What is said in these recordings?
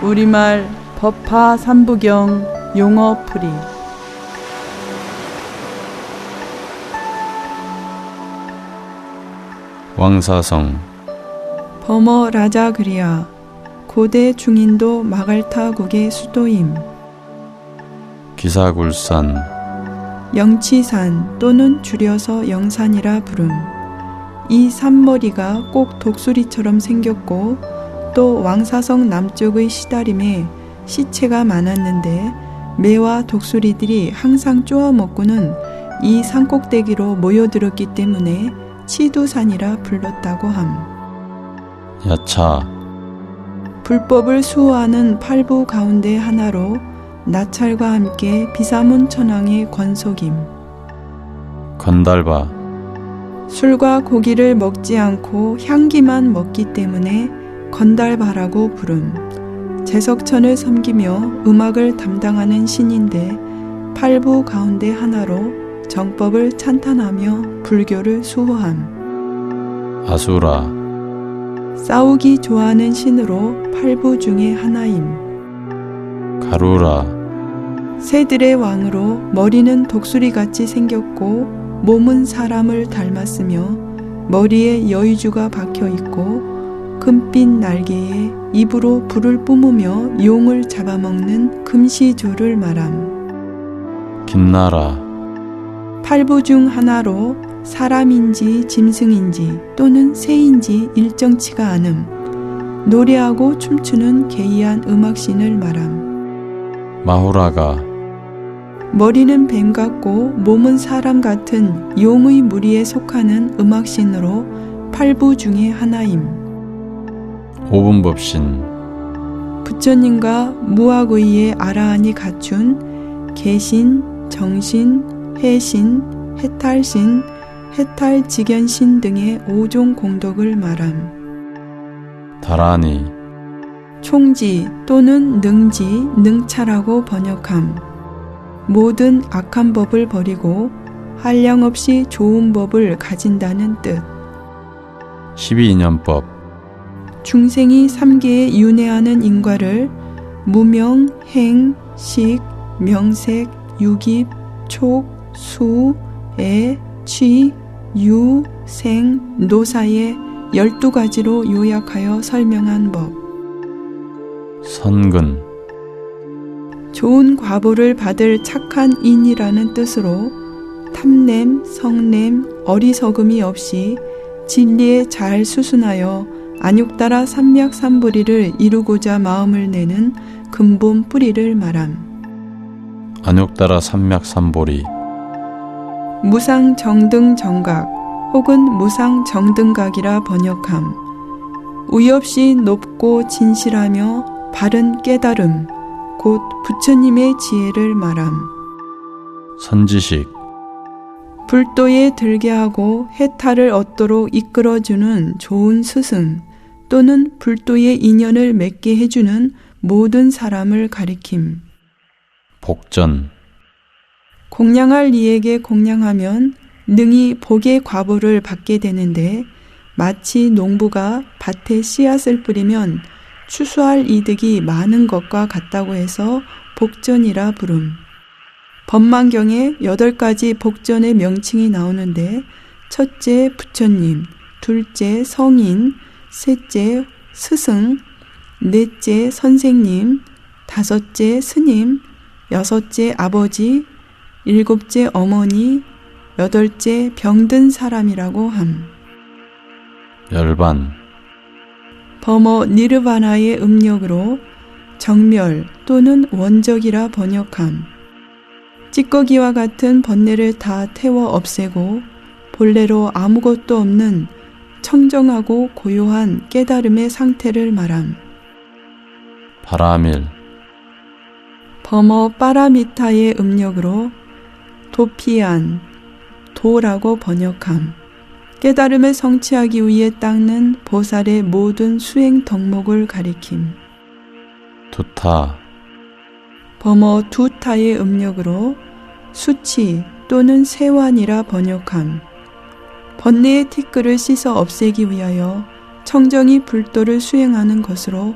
우리말 법화 삼부경 용어풀이 왕사성 버머 라자 그리아 고대 중인도 마갈타국의 수도임. 기사굴산 영치산 또는 줄여서 영산이라 부름. 이 산머리가 꼭 독수리처럼 생겼고 또 왕사성 남쪽의 시다림에 시체가 많았는데 매와 독수리들이 항상 쪼아먹고는 이 산꼭대기로 모여들었기 때문에 치두산이라 불렀다고 함. 야차 불법을 수호하는 팔부 가운데 하나로 나찰과 함께 비사문 천왕의 권속임. 건달바 술과 고기를 먹지 않고 향기만 먹기 때문에 건달바라고 부름. 제석천을 섬기며 음악을 담당하는 신인데 팔부 가운데 하나로 정법을 찬탄하며 불교를 수호함. 아수라 싸우기 좋아하는 신으로 팔부 중에 하나임. 가루라 새들의 왕으로 머리는 독수리같이 생겼고 몸은 사람을 닮았으며 머리에 여의주가 박혀있고 금빛 날개에 입으로 불을 뿜으며 용을 잡아먹는 금시조를 말함. 김나라 팔부 중 하나로 사람인지 짐승인지 또는 새인지 일정치가 않음. 노래하고 춤추는 개이한 음악신을 말함. 마후라가 머리는 뱀 같고 몸은 사람 같은 용의 무리에 속하는 음악신으로 팔부 중에 하나임. 오분법신 부처님과 무학의의 아라한이 갖춘 개신, 정신, 해신, 해탈신, 해탈직연신 등의 5종 공덕을 말함. 다라니 총지 또는 능지, 능차라고 번역함. 모든 악한 법을 버리고 한량없이 좋은 법을 가진다는 뜻. 12인연법 중생이 3계에 윤회하는 인과를 무명, 행, 식, 명색, 유깁, 촉, 수, 애, 취, 유, 생, 노사의 12가지로 요약하여 설명한 법. 선근 좋은 과보를 받을 착한 인이라는 뜻으로 탐냄, 성냄, 어리석음이 없이 진리에 잘 수순하여 안욕따라 삼맥삼보리를 이루고자 마음을 내는 근본 뿌리를 말함. 안욕따라 삼맥삼보리 무상정등정각 혹은 무상정등각이라 번역함. 우리 없이 높고 진실하며 바른 깨달음 곧 부처님의 지혜를 말함. 선지식 불도에 들게 하고 해탈을 얻도록 이끌어주는 좋은 스승 또는 불도의 인연을 맺게 해주는 모든 사람을 가리킴. 복전 공양할 이에게 공양하면 능히 복의 과보를 받게 되는데 마치 농부가 밭에 씨앗을 뿌리면 추수할 이득이 많은 것과 같다고 해서 복전이라 부름. 법만경에 8가지 복전의 명칭이 나오는데 첫째 부처님, 둘째 성인, 셋째 스승, 넷째 선생님, 다섯째 스님, 여섯째 아버지, 일곱째 어머니, 여덟째 병든 사람이라고 함. 열반 버머 니르바나의 음력으로 정멸 또는 원적이라 번역함. 찌꺼기와 같은 번뇌를 다 태워 없애고 본래로 아무것도 없는 청정하고 고요한 깨달음의 상태를 말함. 바라밀 버머 파라미타의 음력으로 도피안, 도라고 번역함. 깨달음을 성취하기 위해 닦는 보살의 모든 수행 덕목을 가리킴. 두타 버머 두타의 음력으로 수치 또는 세완이라 번역함. 번뇌의 티끌을 씻어 없애기 위하여 청정이 불도를 수행하는 것으로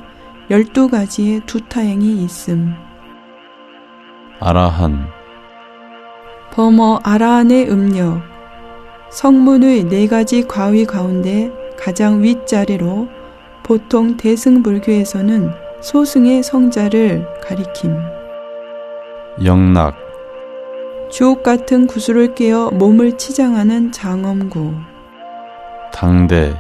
12가지의 두타행이 있음. 아라한, 범어 아라한의 음력. 성문의 4가지 과위 가운데 가장 윗자리로 보통 대승불교에서는 소승의 성자를 가리킴. 영락, 주옥 같은 구슬을 깨어 몸을 치장하는 장엄구. 당대,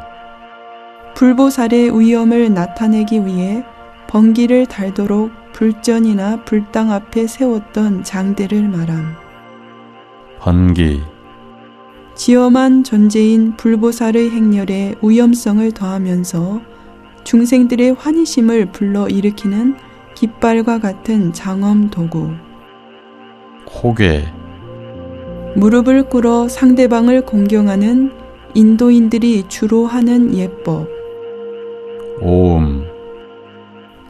불보살의 위엄을 나타내기 위해 번기를 달도록 불전이나 불당 앞에 세웠던 장대를 말함. 번기, 지엄한 존재인 불보살의 행렬에 위엄성을 더하면서 중생들의 환희심을 불러일으키는 깃발과 같은 장엄 도구. 호계, 무릎을 꿇어 상대방을 공경하는 인도인들이 주로 하는 예법. 오음,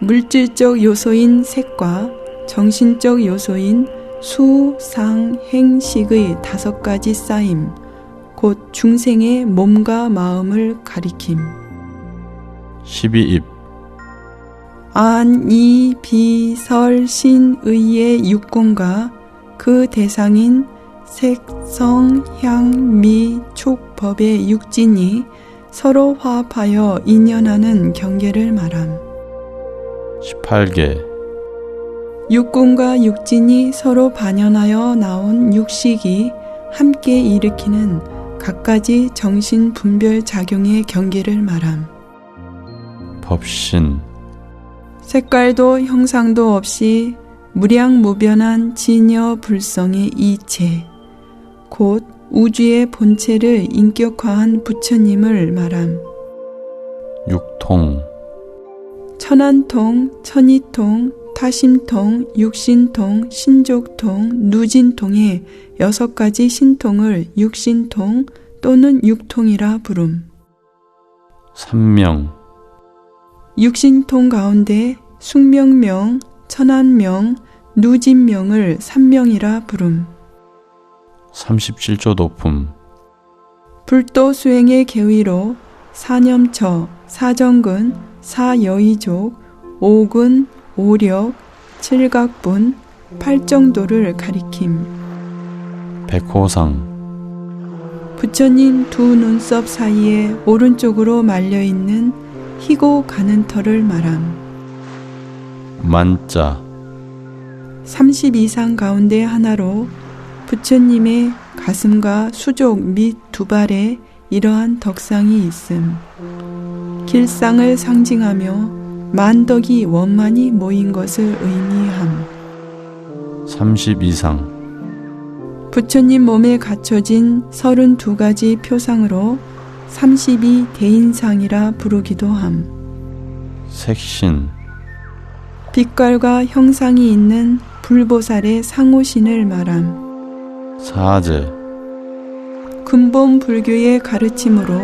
물질적 요소인 색과 정신적 요소인 수, 상, 행, 식의 5가지 쌓임, 곧 중생의 몸과 마음을 가리킴. 12입, 안, 이, 비, 설, 신, 의의 육군과 그 대상인 색, 성, 향, 미, 촉, 법의 육진이 서로 화합하여 인연하는 경계를 말함. 18개, 육군과 육진이 서로 반연하여 나온 육식이 함께 일으키는 갖가지 정신 분별 작용의 경계를 말함. 법신, 색깔도 형상도 없이 무량무변한 진여 불성의 이체, 곧 우주의 본체를 인격화한 부처님을 말함. 육통, 천안통, 천이통, 타심통, 육신통, 신족통, 누진통의 6가지 신통을 육신통 또는 육통이라 부름. 삼명, 육신통 가운데 숙명명, 천안명, 누진명을 삼명이라 부름. 37조 도품, 불도 수행의 계위로 사념처, 사정근, 사여의족, 오근, 오력, 칠각분, 팔정도를 가리킴. 백호상, 부처님 두 눈썹 사이에 오른쪽으로 말려있는 희고 가는 털을 말함. 만자, 32상 가운데 하나로 부처님의 가슴과 수족 및 두 발에 이러한 덕상이 있음. 길상을 상징하며 만덕이 원만히 모인 것을 의미함. 32상, 부처님 몸에 갖춰진 32가지 표상으로 32대인상이라 부르기도 함. 색신, 빛깔과 형상이 있는 불보살의 상호신을 말함. 사제, 근본 불교의 가르침으로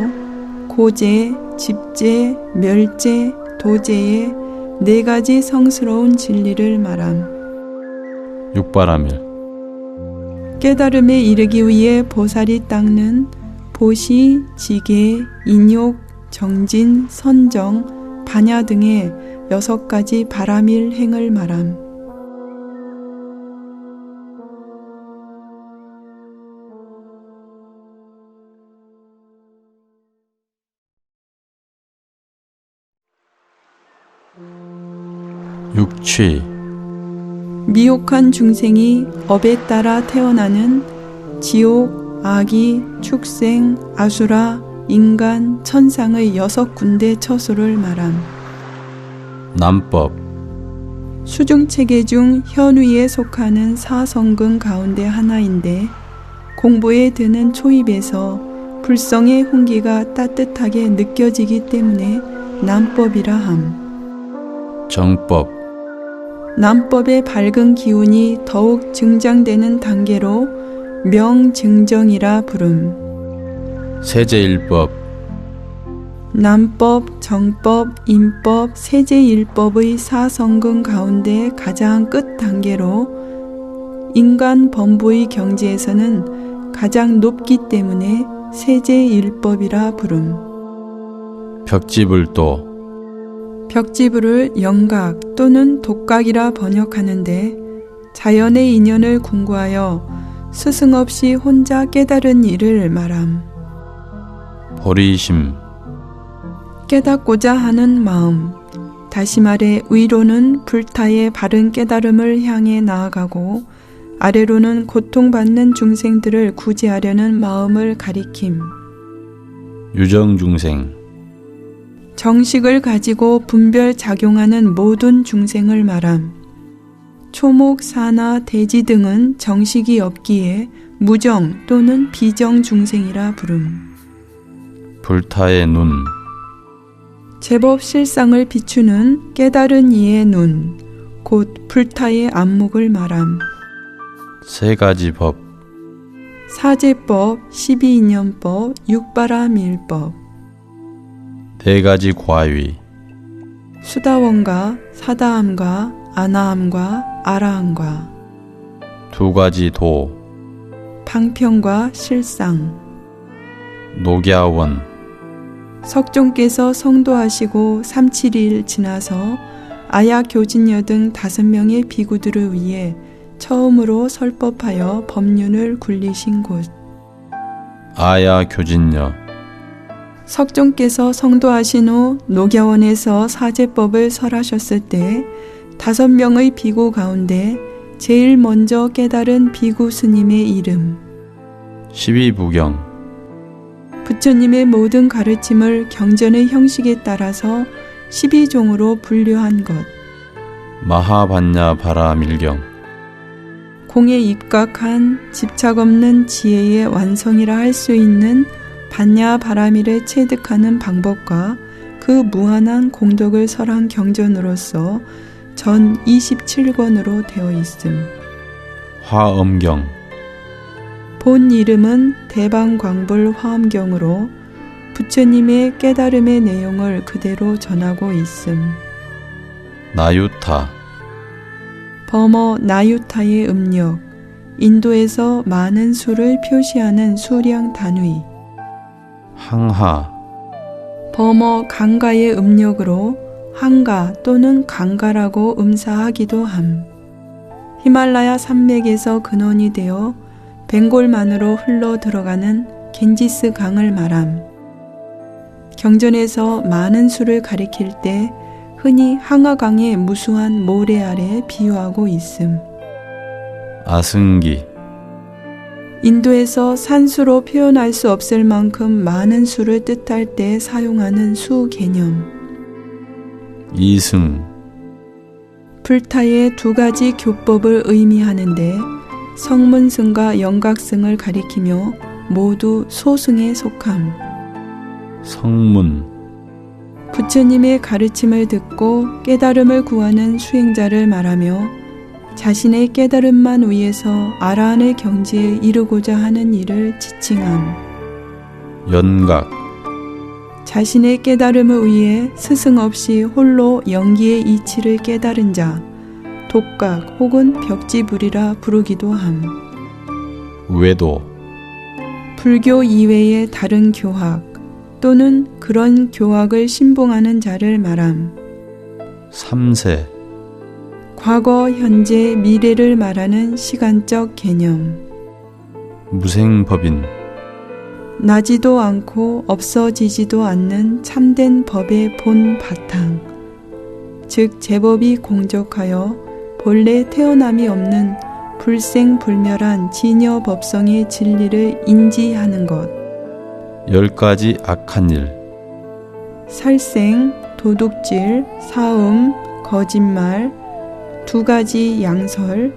고제, 집제, 멸제, 도제의 4가지 성스러운 진리를 말함. 육바라밀, 깨달음에 이르기 위해 보살이 닦는 보시, 지계, 인욕, 정진, 선정, 반야 등의 6가지 바라밀 행을 말함. 육취, 미혹한 중생이 업에 따라 태어나는 지옥, 아기, 축생, 아수라, 인간, 천상의 6군데 처소를 말함. 남법, 수중체계 중 현위에 속하는 사성근 가운데 하나인데 공부에 드는 초입에서 불성의 훈기가 따뜻하게 느껴지기 때문에 남법이라 함. 정법, 남법의 밝은 기운이 더욱 증장되는 단계로 명증정이라 부름. 세제일법, 남법, 정법, 인법, 세제일법의 사성근 가운데 가장 끝 단계로 인간 범부의 경지에서는 가장 높기 때문에 세제일법이라 부름. 벽지불도, 벽지부를 영각 또는 독각이라 번역하는데 자연의 인연을 궁구하여 스승 없이 혼자 깨달은 일을 말함. 보리심, 깨닫고자 하는 마음. 다시 말해 위로는 불타의 바른 깨달음을 향해 나아가고 아래로는 고통받는 중생들을 구제하려는 마음을 가리킴. 유정중생, 정식을 가지고 분별 작용하는 모든 중생을 말함. 초목, 사나, 돼지 등은 정식이 없기에 무정 또는 비정 중생이라 부름. 불타의 눈, 제법 실상을 비추는 깨달은 이의 눈, 곧 불타의 안목을 말함. 세 가지 법, 사제법, 12인연법, 육바라밀법, 네 가지 과위, 수다원과 사다함과 아나함과 아라함과 두 가지 도, 방평과 실상. 녹야원, 석종께서 성도하시고 3-7일 지나서 아야 교진녀 등 5명의 비구들을 위해 처음으로 설법하여 법륜을 굴리신 곳. 아야 교진녀, 석종께서 성도하신 후 녹야원에서 사제법을 설하셨을 때 5명의 비구 가운데 제일 먼저 깨달은 비구 스님의 이름. 12부경, 부처님의 모든 가르침을 경전의 형식에 따라서 12종으로 분류한 것. 마하반야 바라밀경, 공에 입각한 집착 없는 지혜의 완성이라 할 수 있는 반야 바라밀을 체득하는 방법과 그 무한한 공덕을 설한 경전으로서 전 27권으로 되어 있음. 화엄경, 본 이름은 대방광불 화엄경으로 부처님의 깨달음의 내용을 그대로 전하고 있음. 나유타, 버머 나유타의 음력, 인도에서 많은 수를 표시하는 수량 단위. 항하, 버머 강가의 음력으로 항가 또는 강가라고 음사하기도 함. 히말라야 산맥에서 근원이 되어 벵골만으로 흘러 들어가는 겐지스 강을 말함. 경전에서 많은 수를 가리킬 때 흔히 항아강의 무수한 모래 아래 비유하고 있음. 아승기, 인도에서 산수로 표현할 수 없을 만큼 많은 수를 뜻할 때 사용하는 수 개념. 이승, 불타의 2가지 교법을 의미하는데 성문승과 영각승을 가리키며 모두 소승에 속함. 성문, 부처님의 가르침을 듣고 깨달음을 구하는 수행자를 말하며 자신의 깨달음만 위해서 아라한의 경지에 이르고자 하는 일을 지칭함. 연각, 자신의 깨달음을 위해 스승 없이 홀로 영기의 이치를 깨달은 자, 독각 혹은 벽지불이라 부르기도 함. 외도, 불교 이외의 다른 교학 또는 그런 교학을 신봉하는 자를 말함. 삼세, 과거, 현재, 미래를 말하는 시간적 개념. 무생법인, 나지도 않고 없어지지도 않는 참된 법의 본 바탕, 즉 제법이 공적하여 본래 태어남이 없는 불생불멸한 진여법성의 진리를 인지하는 것. 10가지 악한 일, 살생, 도둑질, 사음, 거짓말, 2가지 양설,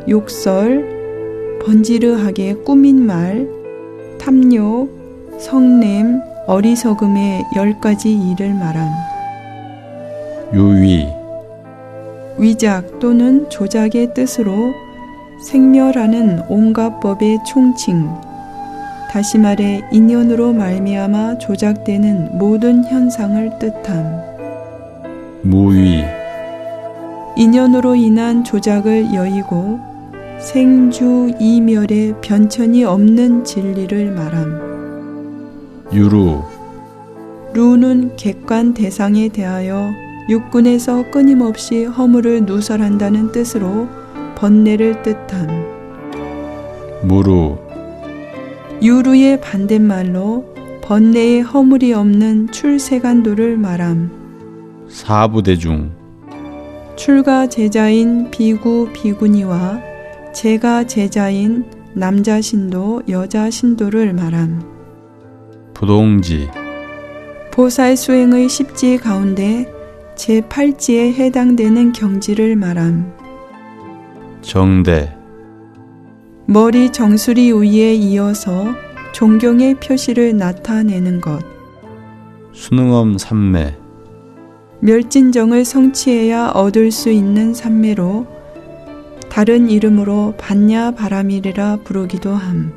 욕설, 번지르하게 꾸민 말, 탐욕, 성냄, 어리석음의 10가지 일을 말함. 유위, 위작 또는 조작의 뜻으로 생멸하는 온갖 법의 총칭, 다시 말해 인연으로 말미암아 조작되는 모든 현상을 뜻함. 무위, 인연으로 인한 조작을 여의고 생주 이멸의 변천이 없는 진리를 말함. 유루, 루는 객관 대상에 대하여 육군에서 끊임없이 허물을 누설한다는 뜻으로 번뇌를 뜻함. 무루, 유루의 반대말로 번뇌의 허물이 없는 출세간도를 말함. 사부대중, 출가 제자인 비구 비구니와 제가 제자인 남자 신도 여자 신도를 말함. 부동지, 보살 수행의 10지 가운데 제8지에 해당되는 경지를 말함. 정대, 머리 정수리 위에 이어서 존경의 표시를 나타내는 것. 수능엄 삼매, 멸진정을 성취해야 얻을 수 있는 삼매로 다른 이름으로 반야 바람이리라 부르기도 함.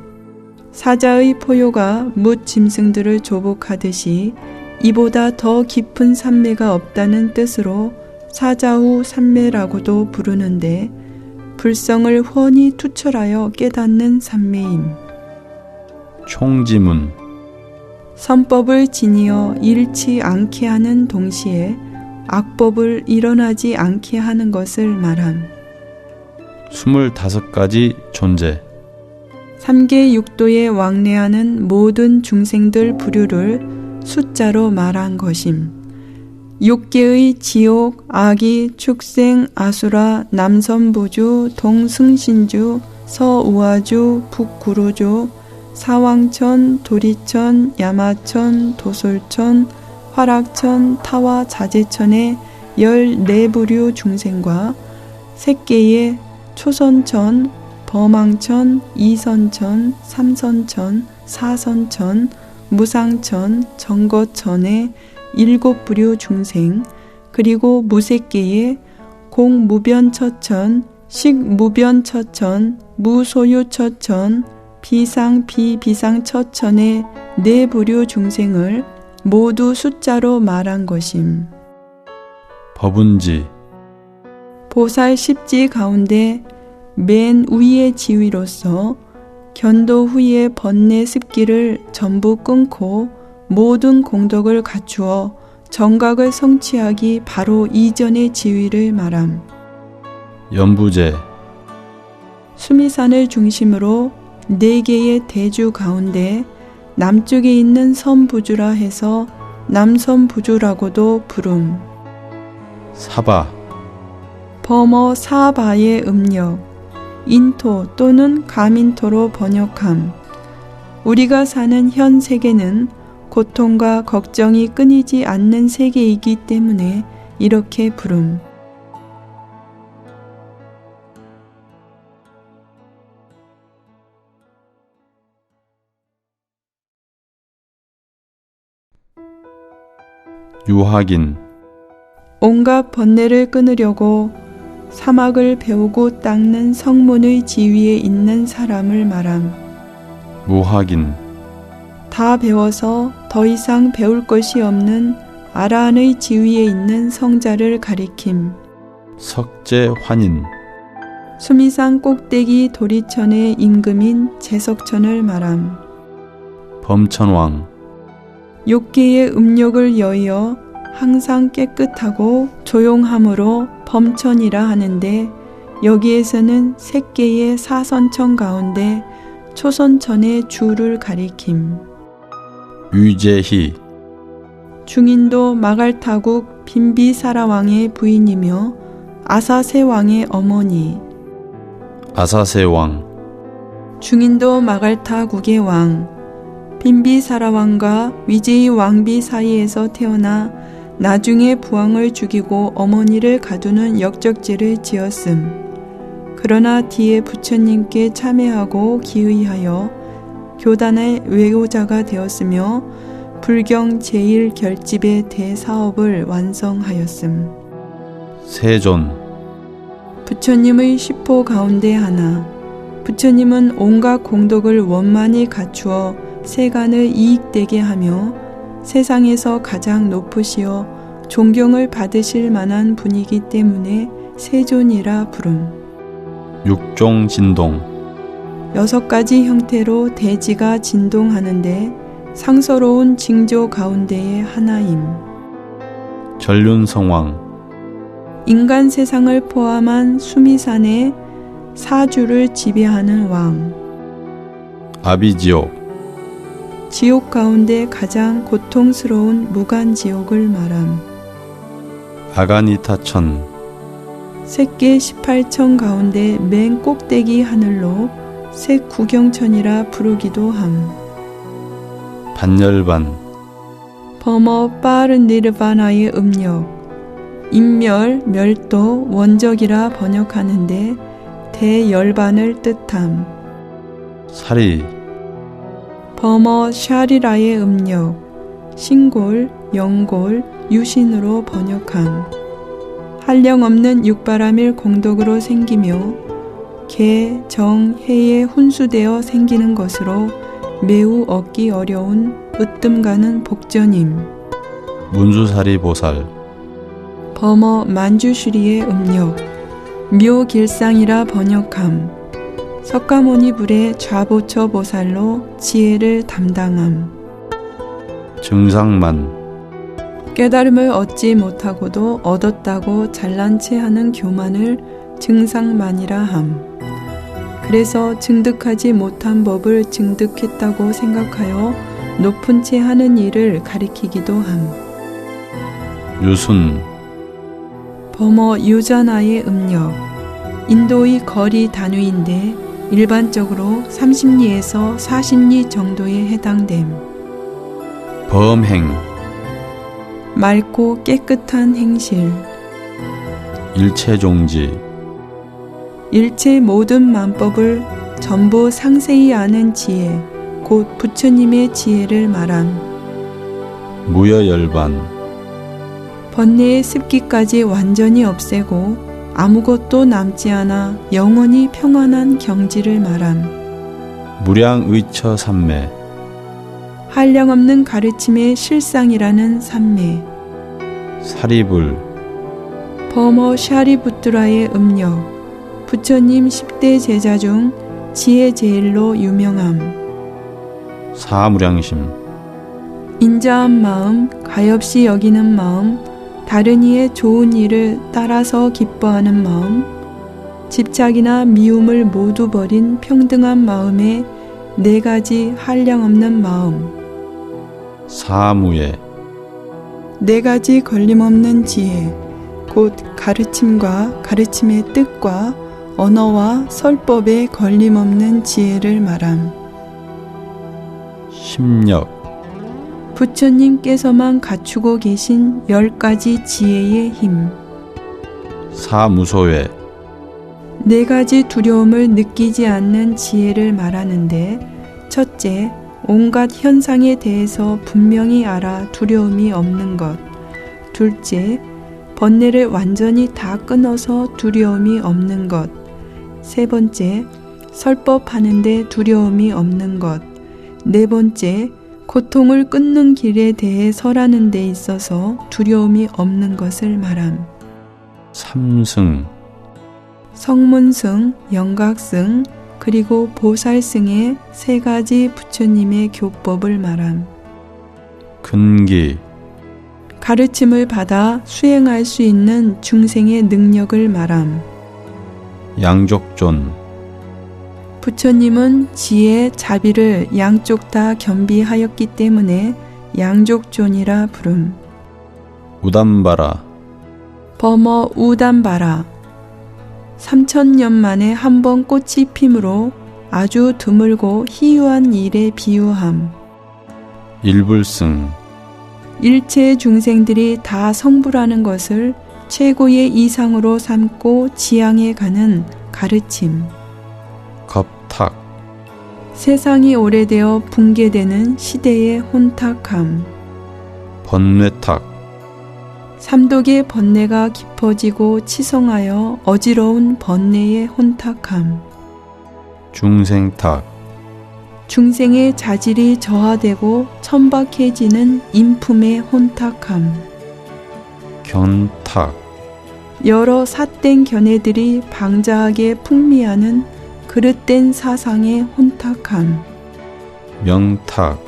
사자의 포효가 뭇 짐승들을 조복하듯이 이보다 더 깊은 삼매가 없다는 뜻으로 사자후 삼매라고도 부르는데 불성을 훤히 투철하여 깨닫는 삼매임. 총지문, 선법을 지니어 잃지 않게 하는 동시에 악법을 일어나지 않게 하는 것을 말함. 25가지 존재, 삼계 육도에 왕래하는 모든 중생들 부류를 숫자로 말한 것임. 6개의 지옥, 아기, 축생, 아수라, 남선부주, 동승신주, 서우아주, 북구로주, 사왕천, 도리천, 야마천, 도솔천, 화락천, 타와 자제천의 14부류 중생과 색계의 초선천, 범왕천, 이선천, 삼선천, 사선천, 무상천, 정거천의 7부류 중생, 그리고 무색계의 공무변처천, 식무변처천, 무소유처천, 비상비비상처천의 4부류 중생을 모두 숫자로 말한 것임. 법운지, 보살 10지 가운데 맨 위의 지위로서 견도 후의 번뇌 습기를 전부 끊고 모든 공덕을 갖추어 정각을 성취하기 바로 이전의 지위를 말함. 연부제, 수미산을 중심으로 4개의 대주 가운데 남쪽에 있는 선부주라 해서 남선부주라고도 부름. 사바, 범어 사바의 음력, 인토 또는 가민토로 번역함. 우리가 사는 현 세계는 고통과 걱정이 끊이지 않는 세계이기 때문에 이렇게 부름. 유학인, 온갖 번뇌를 끊으려고 사막을 배우고 닦는 성문의 지위에 있는 사람을 말함. 무학인, 다 배워서 더 이상 배울 것이 없는 아라한의 지위에 있는 성자를 가리킴. 석재환인, 수미산 꼭대기 도리천의 임금인 제석천을 말함. 범천왕, 6개의 음력을 여의어 항상 깨끗하고 조용함으로 범천이라 하는데 여기에서는 색계의 사선천 가운데 초선천의 주를 가리킴. 유재희, 중인도 마갈타국 빈비사라왕의 부인이며 아사세왕의 어머니, 아사세왕, 중인도 마갈타국의 왕, 빈비사라왕과 위제이 왕비 사이에서 태어나 나중에 부왕을 죽이고 어머니를 가두는 역적죄를 지었음. 그러나 뒤에 부처님께 참회하고 기의하여 교단의 외고자가 되었으며 불경 제1결집의 대사업을 완성하였음. 세존, 부처님의 시포 가운데 하나. 부처님은 온갖 공덕을 원만히 갖추어 세간을 이익되게 하며 세상에서 가장 높으시어 존경을 받으실 만한 분이기 때문에 세존이라 부름. 육종진동, 6가지 형태로 대지가 진동하는데 상서로운 징조 가운데의 하나임. 전륜성왕 인간 세상을 포함한 수미산의 사주를 지배하는 왕. 아비지옥 지옥 가운데 가장 고통스러운 무간지옥을 말함. 아가니타천 색계 18천 가운데 맨 꼭대기 하늘로 색구경천이라 부르기도 함. 반열반 범어 빠른 니르바나의 음력. 인멸, 멸도, 원적이라 번역하는데 대열반을 뜻함. 사리 범어 샤리라의 음력. 신골, 영골, 유신으로 번역함. 한량없는 육바람일 공덕으로 생기며 개, 정, 해에 훈수되어 생기는 것으로 매우 얻기 어려운 으뜸가는 복전임. 문수사리 보살 범어 만주슈리의 음력. 묘길상이라 번역함. 석가모니 불의 좌보처 보살로 지혜를 담당함. 증상만 깨달음을 얻지 못하고도 얻었다고 잘난 체 하는 교만을 증상만이라 함. 그래서 증득하지 못한 법을 증득했다고 생각하여 높은 채 하는 일을 가리키기도 함. 유순 범어 유자나의 음력. 인도의 거리 단위인데 일반적으로 30리에서 40리 정도에 해당됨. 범행 맑고 깨끗한 행실. 일체종지 일체 모든 만법을 전부 상세히 아는 지혜, 곧 부처님의 지혜를 말함. 무여열반 번뇌의 습기까지 완전히 없애고 아무것도 남지 않아 영원히 평안한 경지를 말함. 무량의처삼매 한량없는 가르침의 실상이라는 삼매. 사리불 범어 샤리부트라의 음력. 부처님 10대 제자 중 지혜 제일로 유명함. 사무량심 인자한 마음, 가엾이 여기는 마음, 다른 이의 좋은 일을 따라서 기뻐하는 마음, 집착이나 미움을 모두 버린 평등한 마음의 4가지 한량없는 마음. 사무예 4가지 걸림없는 지혜, 곧 가르침과 가르침의 뜻과 언어와 설법의 걸림없는 지혜를 말함. 심력 부처님께서만 갖추고 계신 10가지 지혜의 힘. 사무소회 4가지 두려움을 느끼지 않는 지혜를 말하는데, 첫째, 온갖 현상에 대해서 분명히 알아 두려움이 없는 것. 둘째, 번뇌를 완전히 다 끊어서 두려움이 없는 것. 세 번째, 설법하는데 두려움이 없는 것. 네 번째, 고통을 끊는 길에 대해 설하는 데 있어서 두려움이 없는 것을 말함. 삼승 성문승, 영각승, 그리고 보살승의 3가지 부처님의 교법을 말함. 근기 가르침을 받아 수행할 수 있는 중생의 능력을 말함. 양족존 부처님은 지혜, 자비를 양쪽 다 겸비하였기 때문에 양족존이라 부름. 우담바라 범어 우담바라. 3000년 만에 한 번 꽃이 피므로 아주 드물고 희유한 일에 비유함. 일불승 일체의 중생들이 다 성불하는 것을 최고의 이상으로 삼고 지향해 가는 가르침. 겁탁 세상이 오래되어 붕괴되는 시대의 혼탁함. 번뇌탁 삼독의 번뇌가 깊어지고 치성하여 어지러운 번뇌의 혼탁함. 중생탁 중생의 자질이 저하되고 천박해지는 인품의 혼탁함. 견탁 여러 삿된 견해들이 방자하게 풍미하는 그릇된 사상의 혼탁함. 명탁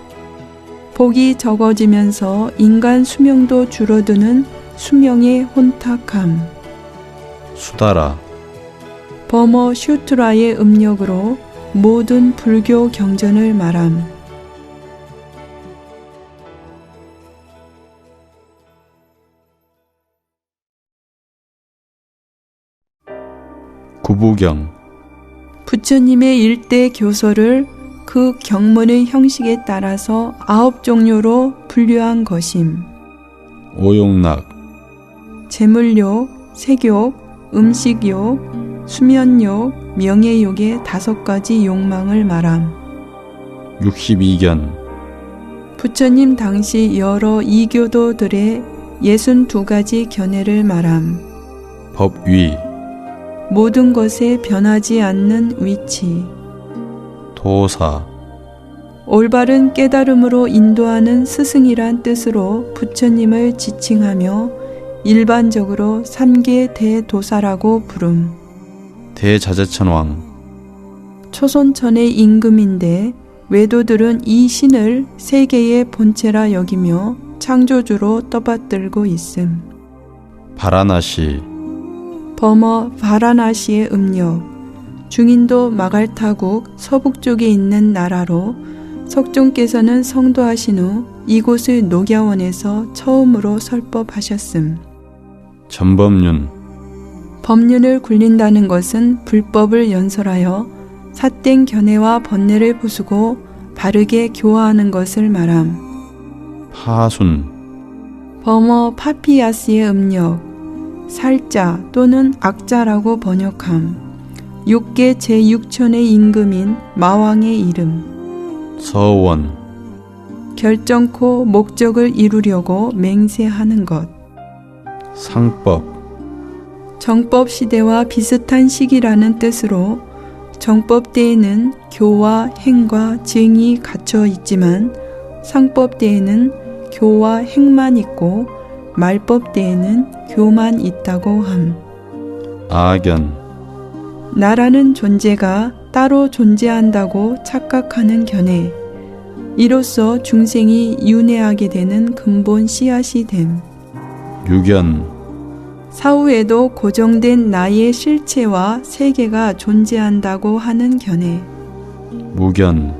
복이 적어지면서 인간 수명도 줄어드는 수명의 혼탁함. 수다라. 버머 슈트라의 음력으로 모든 불교 경전을 말함. 구부경. 부처님의 일대 교서를 그 경문의 형식에 따라서 9종류로 분류한 것임. 오용락. 재물욕, 색욕, 음식욕, 수면욕, 명예욕의 5가지 욕망을 말함. 62견. 부처님 당시 여러 이교도들의 62가지 견해를 말함. 법위. 모든 것에 변하지 않는 위치. 도사. 올바른 깨달음으로 인도하는 스승이란 뜻으로 부처님을 지칭하며 일반적으로 3계 대도사라고 부름. 대자재천왕. 초손천의 임금인데 외도들은 이 신을 세계의 본체라 여기며 창조주로 떠받들고 있음. 바라나시. 버머 바라나시의 음력. 중인도 마갈타국 서북쪽에 있는 나라로 석종께서는 성도하신 후 이곳의 녹야원에서 처음으로 설법하셨음. 전법륜. 법륜을 굴린다는 것은 불법을 연설하여 삿된 견해와 번뇌를 부수고 바르게 교화하는 것을 말함. 파순. 버머 파피아스의 음력. 살자 또는 악자라고 번역함. 6계 제6천의 임금인 마왕의 이름. 서원. 결정코 목적을 이루려고 맹세하는 것. 상법. 정법 시대와 비슷한 시기라는 뜻으로 정법 때에는 교와 행과 증이 갖춰 있지만 상법 때에는 교와 행만 있고 말법 때에는 교만 있다고 함. 아견. 나라는 존재가 따로 존재한다고 착각하는 견해. 이로써 중생이 윤회하게 되는 근본 씨앗이 됨. 유견. 사후에도 고정된 나의 실체와 세계가 존재한다고 하는 견해. 무견.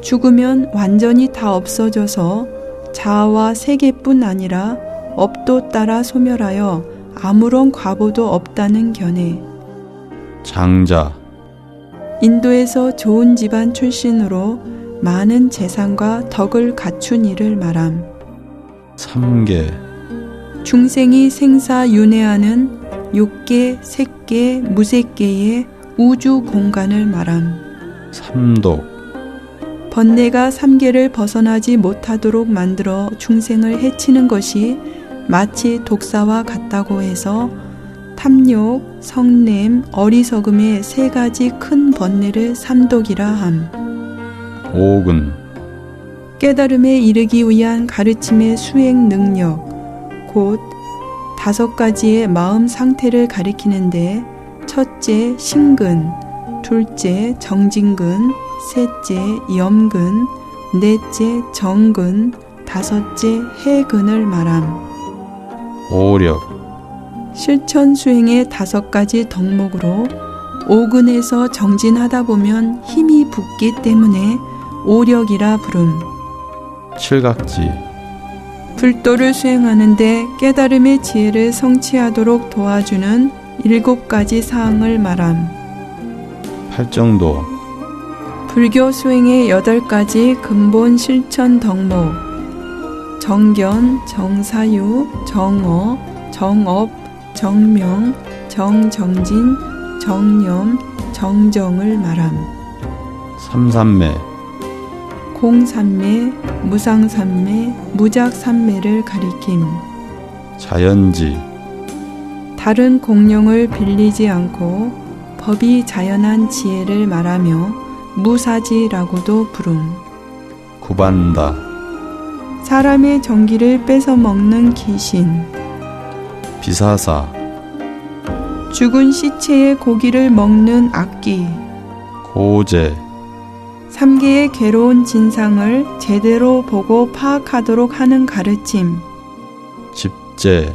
죽으면 완전히 다 없어져서 자아와 세계뿐 아니라 업도 따라 소멸하여 아무런 과보도 없다는 견해. 장자. 인도에서 좋은 집안 출신으로 많은 재산과 덕을 갖춘 이를 말함. 삼계. 중생이 생사윤회하는 육계, 색계, 무색계의 우주 공간을 말함. 삼독. 번뇌가 삼계를 벗어나지 못하도록 만들어 중생을 해치는 것이 마치 독사와 같다고 해서 탐욕, 성냄, 어리석음의 3가지 큰 번뇌를 삼독이라 함. 오근. 깨달음에 이르기 위한 가르침의 수행 능력, 곧 5가지의 마음 상태를 가리키는데 첫째 신근, 둘째 정진근, 셋째 염근, 넷째 정근, 5째 해근을 말함. 오력. 실천 수행의 5가지 덕목으로 오근에서 정진하다 보면 힘이 붙기 때문에 오력이라 부름. 칠각지. 불도를 수행하는데 깨달음의 지혜를 성취하도록 도와주는 7가지 사항을 말함. 팔정도. 불교 수행의 8가지 근본 실천 덕목. 정견, 정사유, 정어, 정업, 정명, 정정진, 정념, 정정을 말함. 삼삼매. 공삼매, 무상삼매, 무작삼매를 가리킴. 자연지. 다른 공룡을 빌리지 않고 법이 자연한 지혜를 말하며 무사지라고도 부름. 구반다. 사람의 정기를 뺏어 먹는 귀신. 비사사. 죽은 시체의 고기를 먹는 악귀. 고제. 3계의 괴로운 진상을 제대로 보고 파악하도록 하는 가르침. 첫째,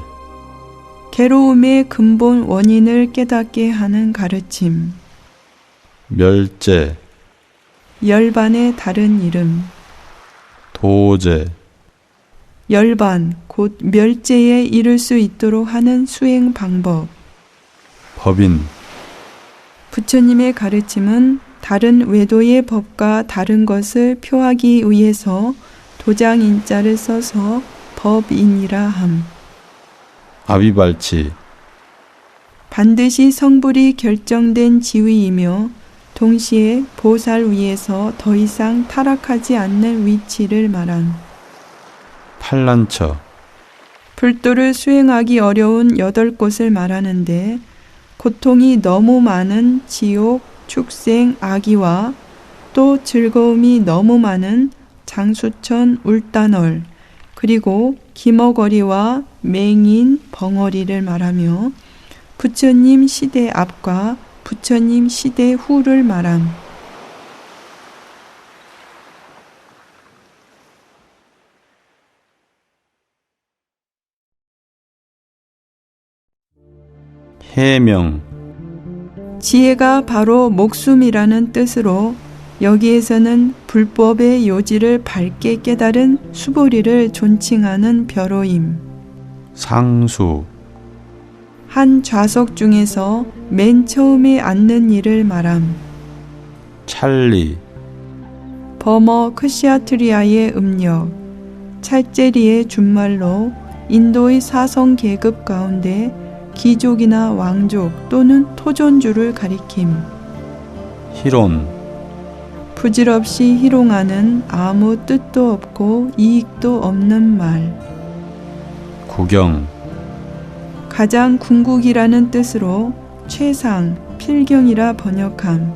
괴로움의 근본 원인을 깨닫게 하는 가르침. 멸제, 열반의 다른 이름. 도제, 열반, 곧 멸제에 이를 수 있도록 하는 수행 방법. 법인, 부처님의 가르침은 다른 외도의 법과 다른 것을 표하기 위해서 도장인자를 써서 법인이라 함. 아비발치, 반드시 성불이 결정된 지위이며 동시에 보살 위에서 더 이상 타락하지 않는 위치를 말한. 팔란처, 불도를 수행하기 어려운 8곳을 말하는데 고통이 너무 많은 지옥, 축생, 아기와 또 즐거움이 너무 많은 장수천, 울단월, 그리고 기머거리와 맹인, 벙어리를 말하며 부처님 시대 앞과 부처님 시대 후를 말함. 해명, 지혜가 바로 목숨이라는 뜻으로 여기에서는 불법의 요지를 밝게 깨달은 수보리를 존칭하는 벼로임. 상수, 한 좌석 중에서 맨 처음에 앉는 일을 말함. 찰리, 버머 크시아트리아의 음력, 찰제리의 준말로 인도의 사성 계급 가운데 귀족이나 왕족 또는 토존주를 가리킴. 희론, 부질없이 희롱하는 아무 뜻도 없고 이익도 없는 말. 구경, 가장 궁극이라는 뜻으로 최상, 필경이라 번역함.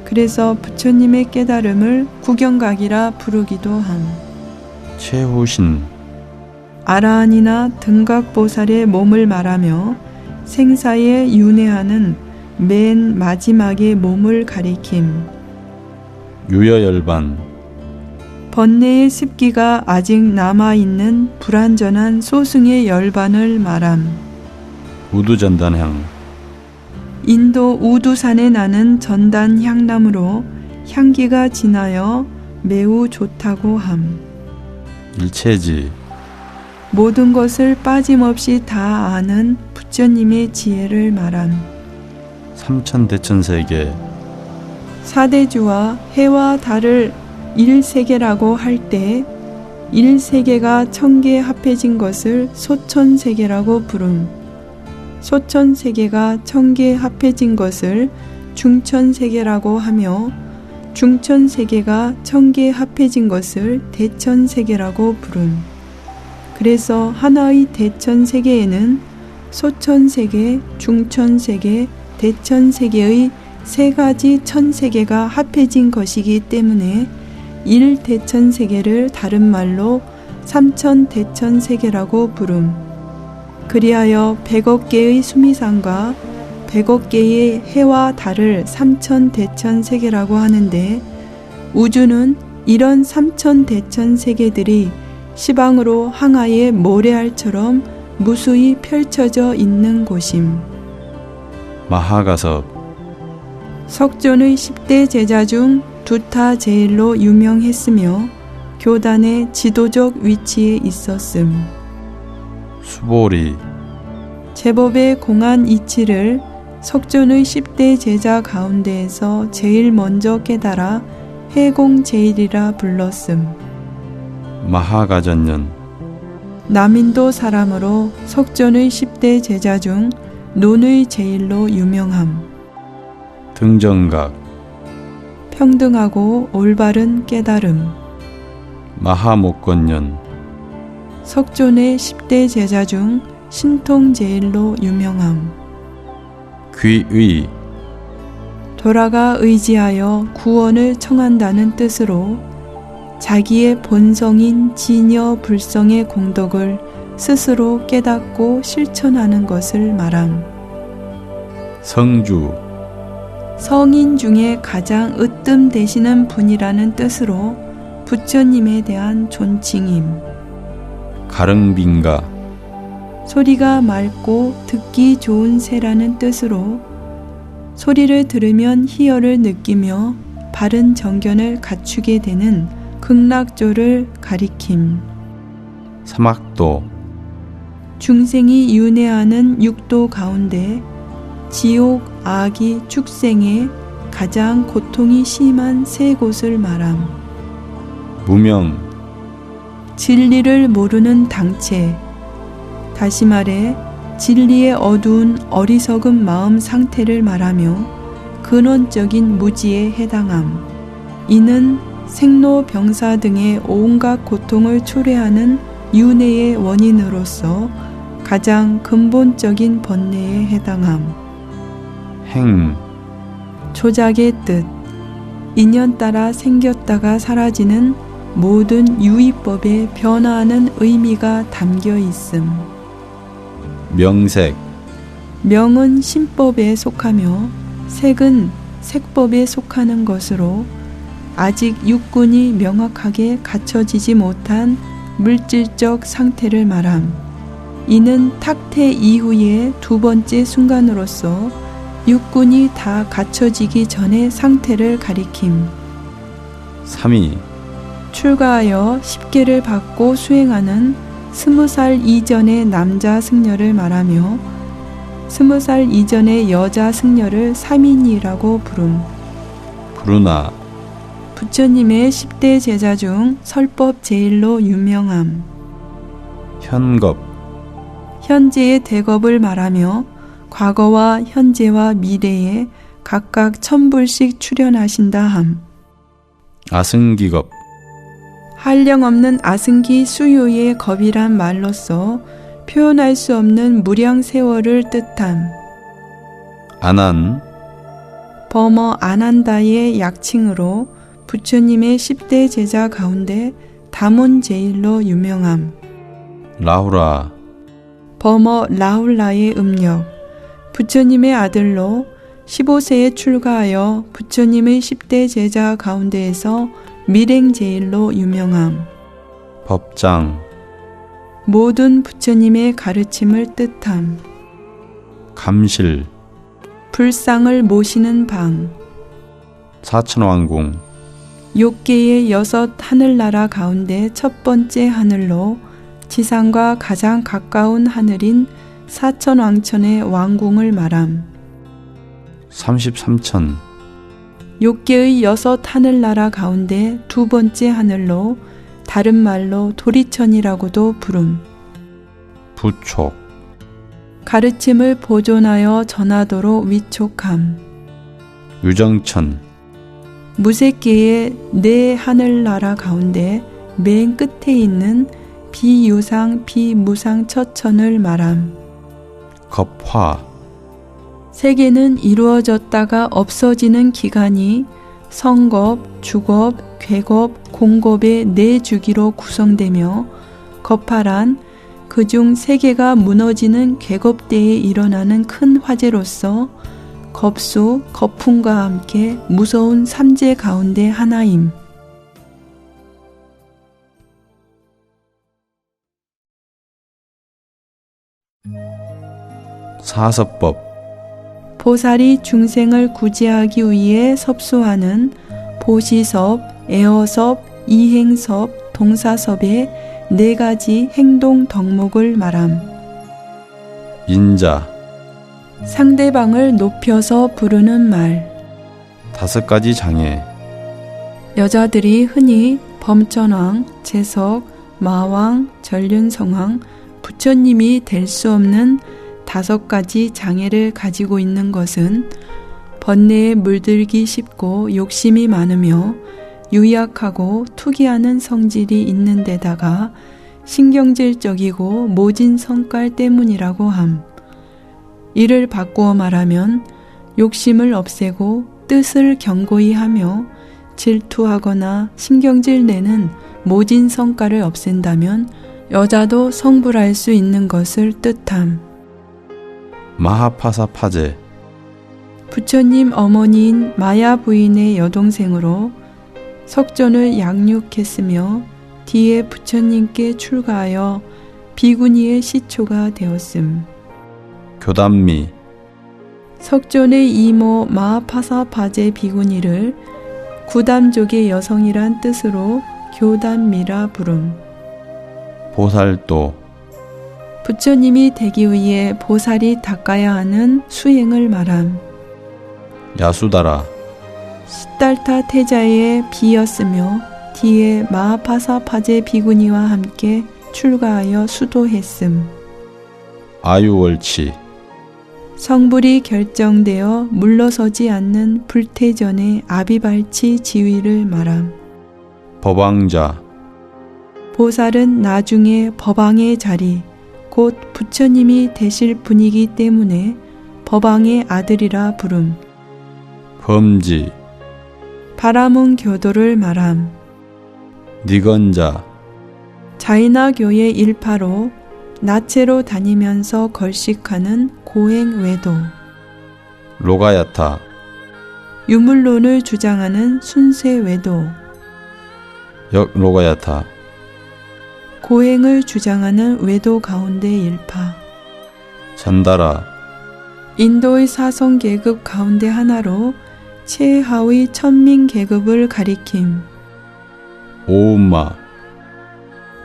그래서 부처님의 깨달음을 구경각이라 부르기도 함. 최후신, 아라한이나 등각보살의 몸을 말하며 생사에 윤회하는 맨 마지막의 몸을 가리킴. 유여열반, 번뇌의 습기가 아직 남아있는 불완전한 소승의 열반을 말함. 우두전단향, 인도 우두산에 나는 전단 향나무로 향기가 진하여 매우 좋다고 함. 일체지, 모든 것을 빠짐없이 다 아는 부처님의 지혜를 말함. 삼천대천세계, 사대주와 해와 달을 일세계라고 할 때 일세계가 1000개 합해진 것을 소천세계라고 부름. 소천세계가 1000개 합해진 것을 중천세계라고 하며 중천세계가 1000개 합해진 것을 대천세계라고 부름. 그래서 하나의 대천세계에는 소천세계, 중천세계, 대천세계의 3가지 천세계가 합해진 것이기 때문에 1대천세계를 다른 말로 3천대천세계라고 부름. 그리하여 100억 개의 수미상과 100억 개의 해와 달을 3천대천세계라고 하는데 우주는 이런 3천대천세계들이 시방으로 항아의 모래알처럼 무수히 펼쳐져 있는 곳임. 마하가섭, 석존의 10대 제자 중 두타 제일로 유명했으며 교단의 지도적 위치에 있었음. 수보리, 제법의 공안 이치를 석존의 10대 제자 가운데에서 제일 먼저 깨달아 해공제일이라 불렀음. 마하가전년, 남인도 사람으로 석존의 10대 제자 중 논의 제일로 유명함. 등정각, 평등하고 올바른 깨달음. 마하목건년, 석존의 10대 제자 중 신통제일로 유명함. 귀의, 돌아가 의지하여 구원을 청한다는 뜻으로 자기의 본성인 진여 불성의 공덕을 스스로 깨닫고 실천하는 것을 말함. 성주, 성인 중에 가장 으뜸 되시는 분이라는 뜻으로 부처님에 대한 존칭임. 가릉빈가, 소리가 맑고 듣기 좋은 새라는 뜻으로 소리를 들으면 희열을 느끼며 바른 정견을 갖추게 되는 극락조를 가리킴. 사막도, 중생이 윤회하는 육도 가운데 지옥, 악이, 축생에 가장 고통이 심한 세 곳을 말함. 무명, 진리를 모르는 당체, 다시 말해 진리의 어두운 어리석은 마음 상태를 말하며 근원적인 무지에 해당함. 이는 생로병사 등의 온갖 고통을 초래하는 윤회의 원인으로서 가장 근본적인 번뇌에 해당함. 행, 조작의 뜻, 인연 따라 생겼다가 사라지는 모든 유의법에 변화하는 의미가 담겨 있음. 명색, 명은 신법에 속하며 색은 색법에 속하는 것으로 아직 육군이 명확하게 갖춰지지 못한 물질적 상태를 말함. 이는 탁퇴 이후의 두 번째 순간으로서 육군이 다 갖춰지기 전의 상태를 가리킴. 삼위, 출가하여 10계를 받고 수행하는 20살 이전의 남자 승려를 말하며 20살 이전의 여자 승려를 삼인이라고 부름. 부르나, 부처님의 10대 제자 중 설법 제일로 유명함. 현겁, 현재의 대겁을 말하며 과거와 현재와 미래에 각각 1000불씩 출연하신다 함. 아승기겁, 한량없는 아승기 수요의 겁이란 말로써 표현할 수 없는 무량 세월을 뜻함. 안한, 범어 안한다의 약칭으로 부처님의 10대 제자 가운데 다문제일로 유명함. 라후라, 범어 라훌라의 음력, 부처님의 아들로 15세에 출가하여 부처님의 10대 제자 가운데에서 밀행제일로 유명함. 법장, 모든 부처님의 가르침을 뜻함. 감실, 불상을 모시는 방, 사천왕궁, 욕계의 6 하늘나라 가운데 첫 번째 하늘로 지상과 가장 가까운 하늘인 사천왕천의 왕궁을 말함. 33천, 욕계의 6 하늘나라 가운데 두 번째 하늘로 다른 말로 도리천이라고도 부름. 부촉, 가르침을 보존하여 전하도록 위촉함. 유정천, 무색계의 4 하늘나라 가운데 맨 끝에 있는 비유상 비무상 처천을 말함. 겁화, 세계는 이루어졌다가 없어지는 기간이 성겁, 주겁, 괴겁, 공겁의 4주기로 구성되며 겁화란 그중 세계가 무너지는 괴겁대에 일어나는 큰 화재로서 겁수, 거품과 함께 무서운 삼재 가운데 하나임. 사섭법, 보살이 중생을 구제하기 위해 섭수하는 보시섭, 애어섭, 이행섭, 동사섭의 4가지 행동 덕목을 말함. 인자, 상대방을 높여서 부르는 말. 5가지 장애, 여자들이 흔히 범천왕, 재석, 마왕, 전륜성왕, 부처님이 될 수 없는 5가지 장애를 가지고 있는 것은 번뇌에 물들기 쉽고 욕심이 많으며 유약하고 투기하는 성질이 있는 데다가 신경질적이고 모진 성깔 때문이라고 함. 이를 바꾸어 말하면 욕심을 없애고 뜻을 견고히 하며 질투하거나 신경질 내는 모진 성깔을 없앤다면 여자도 성불할 수 있는 것을 뜻함. 마하파사 파제, 부처님 어머니인 마야 부인의 여동생으로 석존을 양육했으며 뒤에 부처님께 출가하여 비구니의 시초가 되었음. 교단미, 석존의 이모 마하파사파제 비구니를 구담족의 여성이란 뜻으로 교단미라 부름. 보살도, 부처님이 되기 위해 보살이 닦아야 하는 수행을 말함. 야수다라, 시달타 태자의 비였으며 뒤에 마하파사파제 비구니와 함께 출가하여 수도했음. 아유월치, 성불이 결정되어 물러서지 않는 불태전의 아비발치 지위를 말함. 법왕자, 보살은 나중에 법왕의 자리, 곧 부처님이 되실 분이기 때문에 법왕의 아들이라 부름. 범지, 바라문 교도를 말함. 니건자, 자이나교의 일파로 나체로 다니면서 걸식하는 고행외도, 로가야타, 유물론을 주장하는 순세외도, 역로가야타, 고행을 주장하는 외도 가운데 일파, 잔다라, 인도의 사성 계급 가운데 하나로 최하위 천민 계급을 가리킴. 오음마,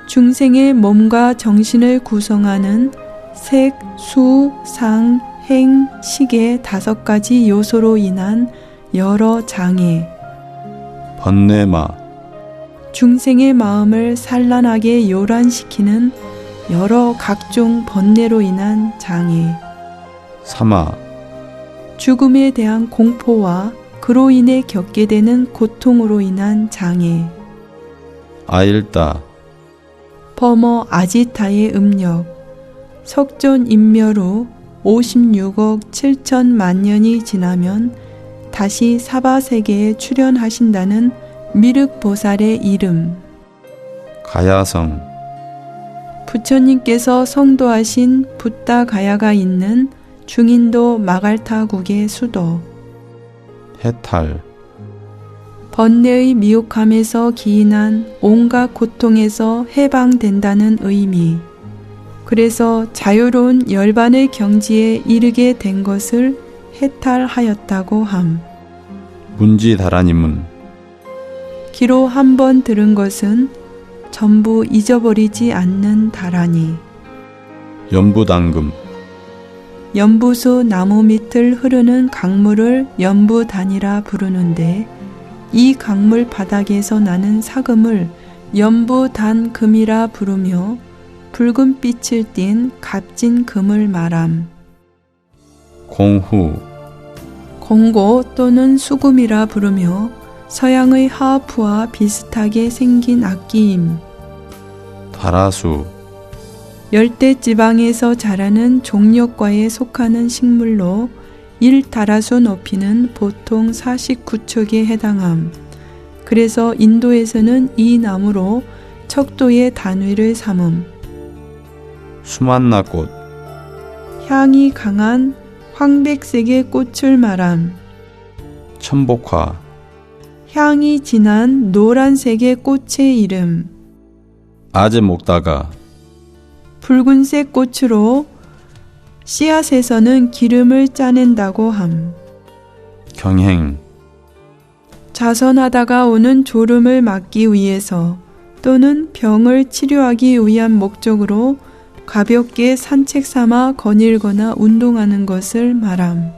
중생의 몸과 정신을 구성하는 색, 수, 상, 행, 식의 5가지 요소로 인한 여러 장애, 번뇌마, 중생의 마음을 산란하게 요란시키는 여러 각종 번뇌로 인한 장애, 사마, 죽음에 대한 공포와 그로 인해 겪게 되는 고통으로 인한 장애, 아일다, 범어 아지타의 음력, 석존 인멸 후 56억 7천만 년이 지나면 다시 사바세계에 출현하신다는 미륵보살의 이름, 가야성, 부처님께서 성도하신 붓다가야가 있는 중인도 마갈타국의 수도, 해탈, 번뇌의 미혹함에서 기인한 온갖 고통에서 해방된다는 의미. 그래서 자유로운 열반의 경지에 이르게 된 것을 해탈하였다고 함. 문지다라님은 기로 한 번 들은 것은 전부 잊어버리지 않는 다라니. 연부당금, 연부수 나무 밑을 흐르는 강물을 연부단이라 부르는데 이 강물 바닥에서 나는 사금을 연부단금이라 부르며 붉은 빛을 띤 값진 금을 말함. 공후, 공고 또는 수금이라 부르며 서양의 하프와 비슷하게 생긴 악기임. 다라수, 열대지방에서 자라는 종려과에 속하는 식물로 1다라수 높이는 보통 49척에 해당함. 그래서 인도에서는 이 나무로 척도의 단위를 삼음. 수만나꽃, 향이 강한 황백색의 꽃을 말함. 천복화, 향이 진한 노란색의 꽃의 이름. 아제목다가, 붉은색 꽃으로 씨앗에서는 기름을 짜낸다고 함. 경행, 자선하다가 오는 졸음을 막기 위해서 또는 병을 치료하기 위한 목적으로 가볍게 산책 삼아 거닐거나 운동하는 것을 말함.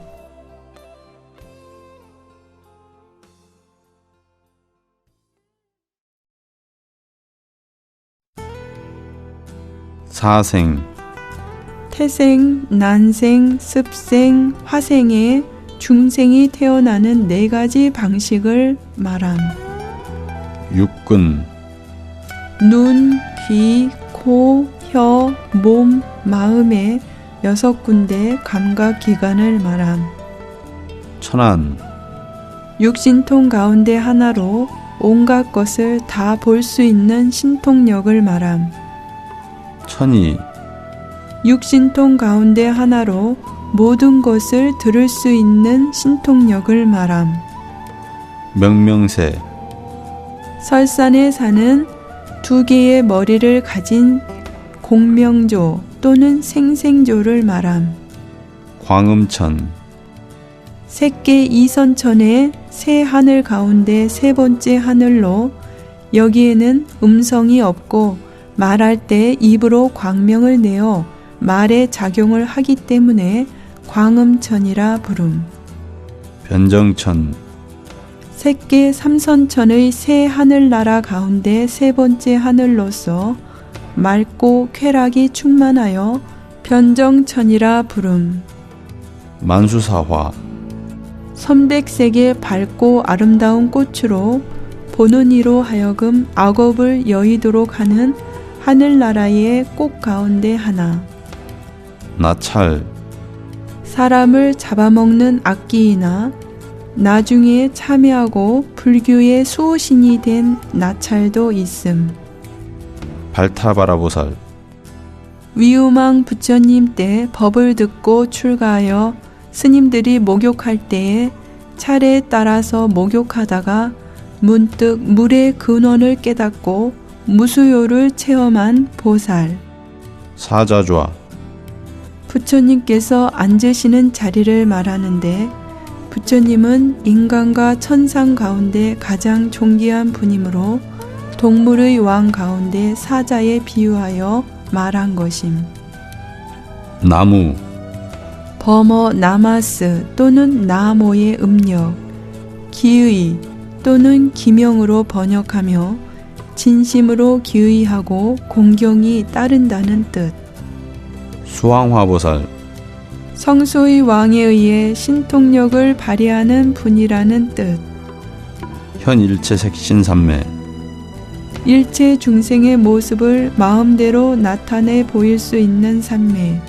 사생, 태생, 난생, 습생, 화생에 중생이 태어나는 4가지 방식을 말함. 육근, 눈, 귀, 코, 혀, 몸, 마음의 6군데 감각기관을 말함. 천안, 육신통 가운데 하나로 온갖 것을 다 볼 수 있는 신통력을 말함. 천이, 육신통 가운데 하나로 모든 것을 들을 수 있는 신통력을 말함. 명명세, 설산에 사는 2개의 머리를 가진 공명조 또는 생생조를 말함. 광음천, 새께 이선천의 새 하늘 가운데 세 번째 하늘로 여기에는 음성이 없고 말할 때 입으로 광명을 내어 말의 작용을 하기 때문에 광음천이라 부름. 변정천, 새께 삼선천의 새 하늘나라 가운데 세 번째 하늘로서 맑고 쾌락이 충만하여 변정천이라 부름. 만수사화, 선백색의 밝고 아름다운 꽃으로 보는 이로 하여금 악업을 여의도록 하는 하늘나라의 꽃 가운데 하나. 나찰, 사람을 잡아먹는 악기이나 나중에 참여하고 불교의 수호신이 된 나찰도 있음. 발타바라보살, 위우망 부처님 때 법을 듣고 출가하여 스님들이 목욕할 때에 차례에 따라서 목욕하다가 문득 물의 근원을 깨닫고 무수요를 체험한 보살. 사자좌, 부처님께서 앉으시는 자리를 말하는데 부처님은 인간과 천상 가운데 가장 존귀한 분이므로 동물의 왕 가운데 사자에 비유하여 말한 것임. 나무, 범어 나마스 또는 나모의 음력, 기의 또는 기명으로 번역하며 진심으로 기의하고 공경이 따른다는 뜻. 수왕화보살, 성소의 왕에 의해 신통력을 발휘하는 분이라는 뜻. 현일체색 신삼매, 일체 중생의 모습을 마음대로 나타내 보일 수 있는 삼매.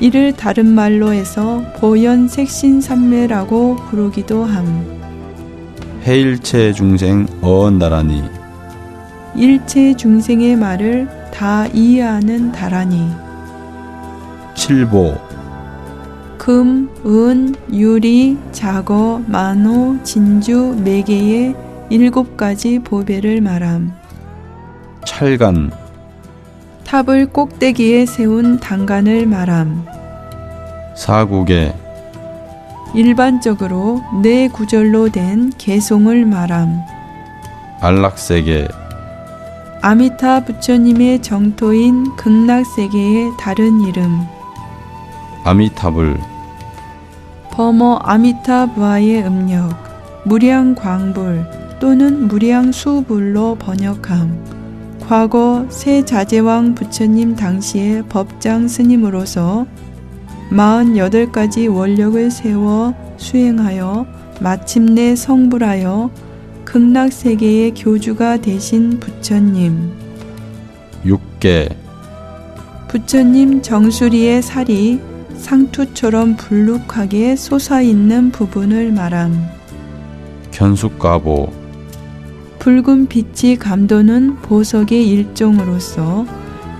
이를 다른 말로 해서 보현색신삼매라고 부르기도 함. 해일체 중생 어언다라니, 일체 중생의 말을 다 이해하는 다라니. 칠보, 금, 은, 유리, 자거, 만호, 진주, 매개의 7가지 보배를 말함. 찰간, 탑을 꼭대기에 세운 단간을 말함. 사국에, 일반적으로 네 구절로 된 개송을 말함. 안락세계, 아미타 부처님의 정토인 극락세계의 다른 이름. 아미타불, 범어 아미타 부하의 음력, 무량광불 또는 무량수불로 번역함. 과거 세자제왕 부처님 당시의 법장 스님으로서 48가지 원력을 세워 수행하여 마침내 성불하여 극락세계의 교주가 되신 부처님. 육계, 부처님 정수리의 살이 상투처럼 불룩하게 솟아있는 부분을 말함. 견숙가보, 붉은 빛이 감도는 보석의 일종으로서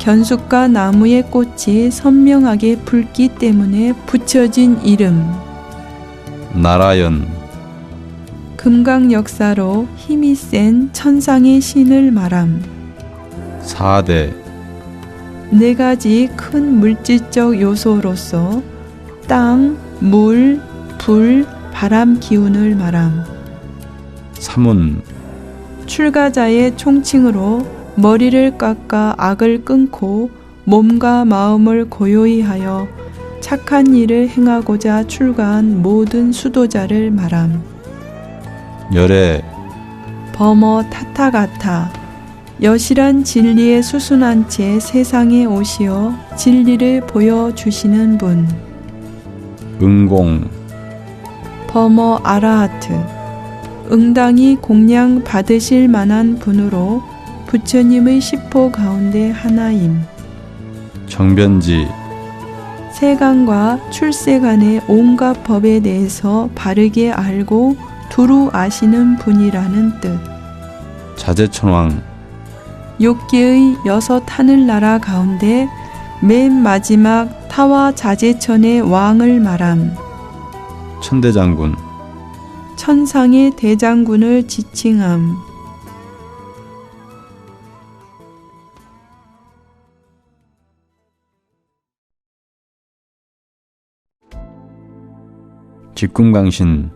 견숙가 나무의 꽃이 선명하게 붉기 때문에 붙여진 이름. 나라연, 금강 역사로 힘이 센 천상의 신을 말함. 사대, 4가지 큰 물질적 요소로서 땅, 물, 불, 바람 기운을 말함. 사문, 출가자의 총칭으로 머리를 깎아 악을 끊고 몸과 마음을 고요히 하여 착한 일을 행하고자 출가한 모든 수도자를 말함. 열애, 범어 타타가타, 여실한 진리에 수순한 채 세상에 오시어 진리를 보여주시는 분. 응공, 범어 아라하트, 응당이 공양 받으실 만한 분으로 부처님의 십호 가운데 하나임. 정변지, 세간과 출세간의 온갖 법에 대해서 바르게 알고 두루 아시는 분이라는 뜻. 자제천왕, 6개의 6 하늘나라 가운데 맨 마지막 타와 자제천의 왕을 말함. 천대장군, 천상의 대장군을 지칭함. 직금강신,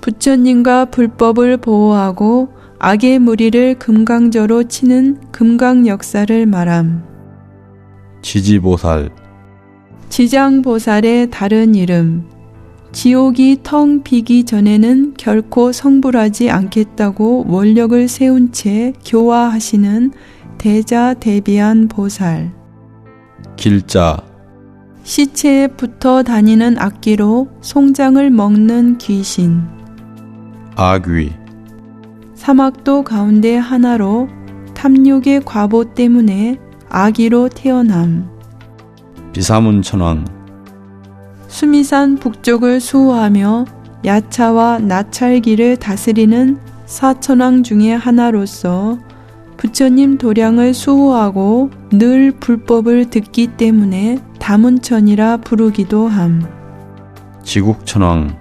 부처님과 불법을 보호하고 악의 무리를 금강저로 치는 금강역사를 말함. 지지보살, 지장보살의 다른 이름. 지옥이 텅 비기 전에는 결코 성불하지 않겠다고 원력을 세운 채 교화하시는 대자대비한 보살. 길자, 시체에 붙어 다니는 악기로 송장을 먹는 귀신. 아귀, 사막도 가운데 하나로 탐욕의 과보 때문에 아기로 태어남. 비사문천왕, 수미산 북쪽을 수호하며 야차와 나찰기를 다스리는 사천왕 중의 하나로서 부처님 도량을 수호하고 늘 불법을 듣기 때문에 다문천이라 부르기도 함. 지국천왕,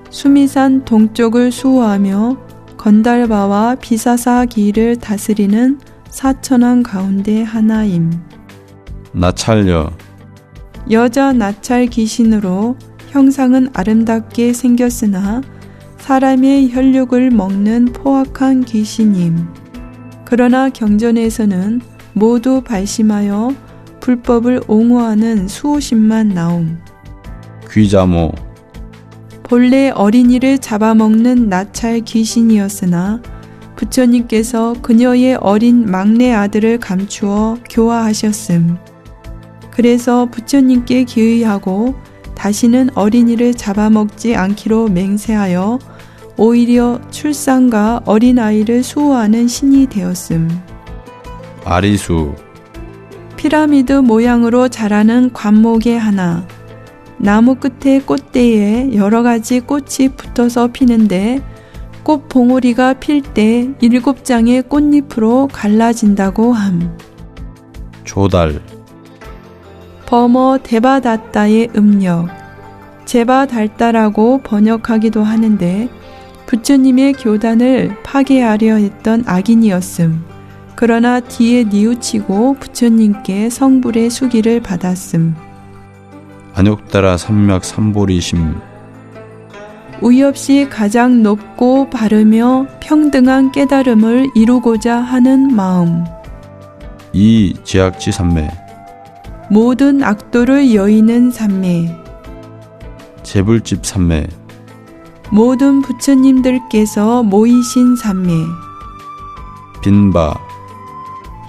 수미산 동쪽을 수호하며 건달바와 비사사기를 다스리는 사천왕 가운데 하나임. 나찰려, 여자 나찰 귀신으로 형상은 아름답게 생겼으나 사람의 혈육을 먹는 포악한 귀신임. 그러나 경전에서는 모두 발심하여 불법을 옹호하는 수호신만 나옴. 귀자모, 본래 어린이를 잡아먹는 나찰 귀신이었으나 부처님께서 그녀의 어린 막내 아들을 감추어 교화하셨음. 그래서 부처님께 기의하고 다시는 어린이를 잡아먹지 않기로 맹세하여 오히려 출산과 어린아이를 수호하는 신이 되었음. 아리수, 피라미드 모양으로 자라는 관목의 하나. 나무 끝에 꽃대에 여러 가지 꽃이 붙어서 피는데 꽃 봉오리가 필 때 7장의 꽃잎으로 갈라진다고 함. 조달, 버머 데바다따의 음력. 제바달따라고 번역하기도 하는데 부처님의 교단을 파괴하려 했던 악인이었음. 그러나 뒤에 뉘우치고 부처님께 성불의 수기를 받았음. 안욕따라 삼맥 삼보리심, 우리 없이 가장 높고 바르며 평등한 깨달음을 이루고자 하는 마음. 이 제약지 삼매, 모든 악도를 여의는 삼매. 재불집 삼매, 모든 부처님들께서 모이신 삼매. 빈바,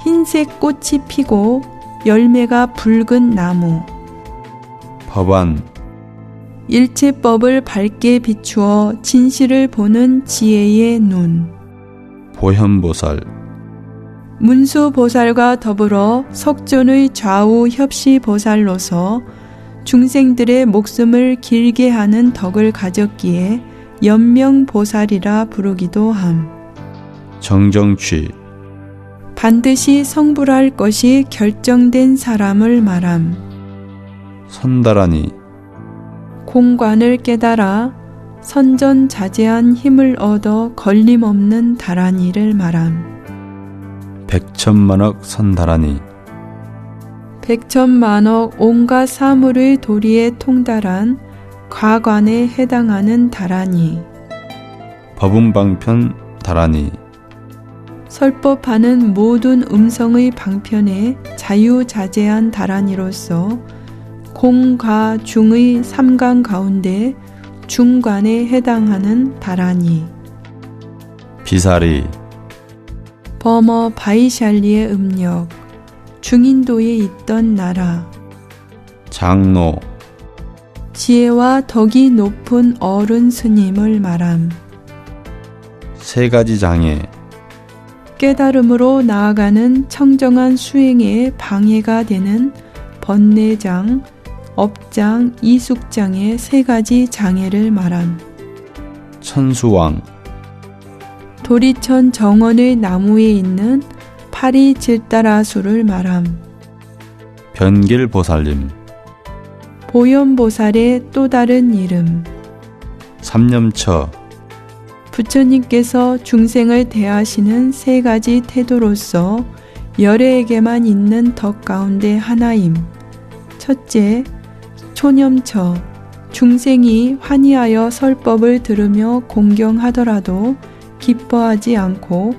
흰색 꽃이 피고 열매가 붉은 나무. 법안, 일체법을 밝게 비추어 진실을 보는 지혜의 눈. 보현보살, 문수보살과 더불어 석존의 좌우 협시보살로서 중생들의 목숨을 길게 하는 덕을 가졌기에 연명보살이라 부르기도 함. 정정취, 반드시 성불할 것이 결정된 사람을 말함. 선다라니, 공관을 깨달아 선전자제한 힘을 얻어 걸림없는 다란이를 말함. 백천만억 선다라니, 백천만억 온갖 사물의 도리에 통달한 과관에 해당하는 다란이. 법음방편 다라니, 설법하는 모든 음성의 방편에 자유자재한 다란이로서 공과 중의 삼강 가운데 중관에 해당하는 다란이. 비사리, 버머 바이샬리의 음력. 중인도에 있던 나라. 장로, 지혜와 덕이 높은 어른 스님을 말함. 세 가지 장애, 깨달음으로 나아가는 청정한 수행에 방해가 되는 번뇌장, 업장, 이숙장의 세 가지 장애를 말함. 천수왕, 도리천 정원의 나무에 있는 파리 질다라수를 말함. 변길보살님, 보현보살의 또 다른 이름. 삼념처, 부처님께서 중생을 대하시는 세 가지 태도로서 열애에게만 있는 덕 가운데 하나임. 첫째, 초념처, 중생이 환희하여 설법을 들으며 공경하더라도 기뻐하지 않고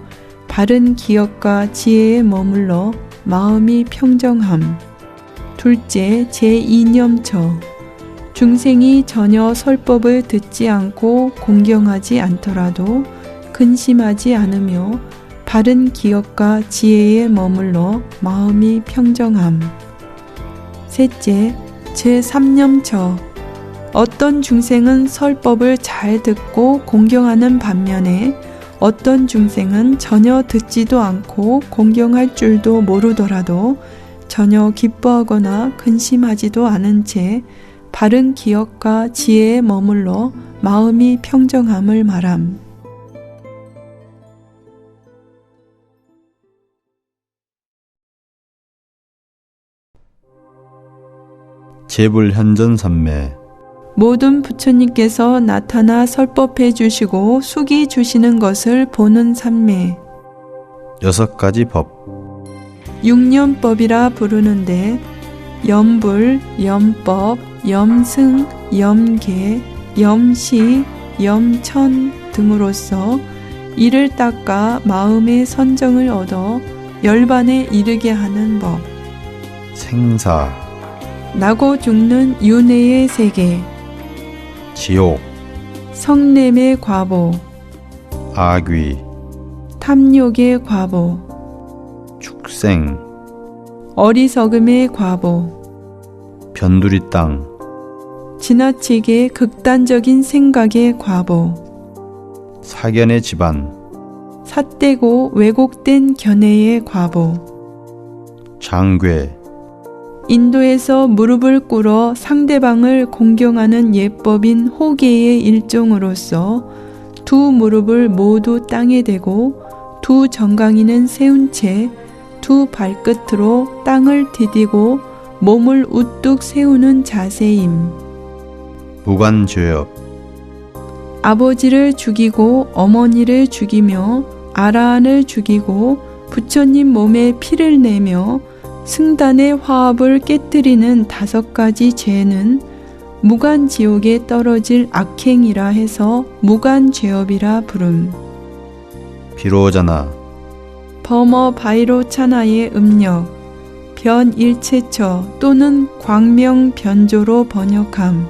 바른 기억과 지혜에 머물러 마음이 평정함. 둘째, 제2념처. 중생이 전혀 설법을 듣지 않고 공경하지 않더라도 근심하지 않으며 바른 기억과 지혜에 머물러 마음이 평정함. 셋째, 제3념처. 어떤 중생은 설법을 잘 듣고 공경하는 반면에 어떤 중생은 전혀 듣지도 않고 공경할 줄도 모르더라도 전혀 기뻐하거나 근심하지도 않은 채 바른 기억과 지혜에 머물러 마음이 평정함을 말함. 제불현전삼매 모든 부처님께서 나타나 설법해 주시고 숙이 주시는 것을 보는 삼매. 6가지 법. 육념법이라 부르는데 염불, 염법, 염승, 염계, 염시, 염천 등으로서 이를 닦아 마음의 선정을 얻어 열반에 이르게 하는 법. 생사, 나고 죽는 윤회의 세계, 지옥, 성냄의 과보, 악귀, 탐욕의 과보, 축생, 어리석음의 과보, 변두리 땅, 지나치게 극단적인 생각의 과보, 사견의 집안, 삿되고 왜곡된 견해의 과보, 장괴, 인도에서 무릎을 꿇어 상대방을 공경하는 예법인 호계의 일종으로서 두 무릎을 모두 땅에 대고 두 정강이는 세운 채 두 발끝으로 땅을 디디고 몸을 우뚝 세우는 자세임. 무관죄업, 아버지를 죽이고 어머니를 죽이며 아라한을 죽이고 부처님 몸에 피를 내며 승단의 화합을 깨뜨리는 5가지 죄는 무간지옥에 떨어질 악행이라 해서 무간죄업이라 부름. 비로자나, 범어 바이로차나의 음력, 변일체처 또는 광명변조로 번역함.